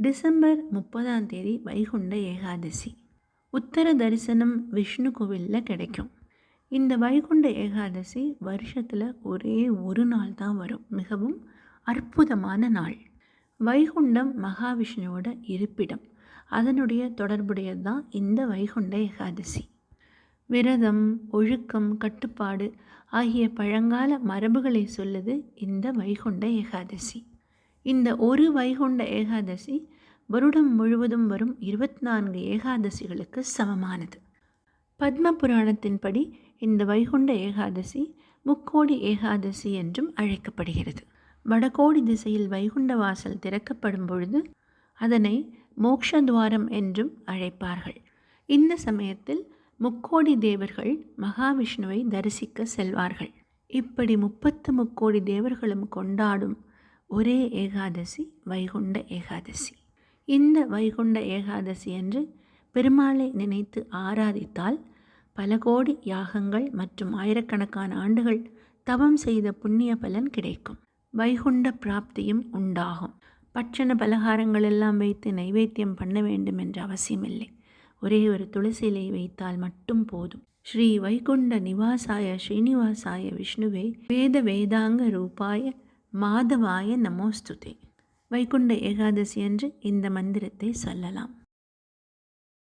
December 30ஆம் தேதி வைகுண்ட ஏகாதசி. உத்தர தரிசனம் விஷ்ணு கோவிலில் கிடைக்கும். இந்த வைகுண்ட ஏகாதசி வருஷத்தில் ஒரே ஒரு நாள் தான் வரும். மிகவும் அற்புதமான நாள். வைகுண்டம் மகாவிஷ்ணுவோட இருப்பிடம். அதனுடைய தொடர்புடையது தான் இந்த வைகுண்ட ஏகாதசி. விரதம், ஒழுக்கம், கட்டுப்பாடு ஆகிய பழங்கால மரபுகளை சொல்லுது இந்த வைகுண்ட ஏகாதசி. இந்த ஒரு வைகுண்ட ஏகாதசி வருடம் முழுவதும் வரும் 24 ஏகாதசிகளுக்கு சமமானது. பத்ம புராணத்தின்படி இந்த வைகுண்ட ஏகாதசி முக்கோடி ஏகாதசி என்றும் அழைக்கப்படுகிறது. வடகோடி திசையில் வைகுண்ட வாசல் திறக்கப்படும் பொழுது அதனை மோக்ஷத்வாரம் என்றும் அழைப்பார்கள். இந்த சமயத்தில் முக்கோடி தேவர்கள் மகாவிஷ்ணுவை தரிசிக்க செல்வார்கள். இப்படி 33 தேவர்களும் கொண்டாடும் ஒரே ஏகாதசி வைகுண்ட ஏகாதசி. இந்த வைகுண்ட ஏகாதசி அன்று பெருமாளை நினைத்து ஆராதித்தால் பல கோடி யாகங்கள் மற்றும் ஆயிரக்கணக்கான ஆண்டுகள் தவம் செய்த புண்ணிய பலன் கிடைக்கும். வைகுண்ட பிராப்தியும் உண்டாகும். பட்சண பலகாரங்கள் எல்லாம் வைத்து நைவேத்தியம் பண்ண வேண்டும் என்ற அவசியமில்லை. ஒரே ஒரு துளசி இலை வைத்தால் மட்டும் போதும். ஸ்ரீ வைகுண்ட நிவாசாய ஸ்ரீனிவாசாய விஷ்ணுவே வேத வேதாங்க ரூபாய மாதவாய நமோஸ்துதே. வைகுண்ட ஏகாதசி அன்று இந்த மந்திரத்தை சொல்லலாம்.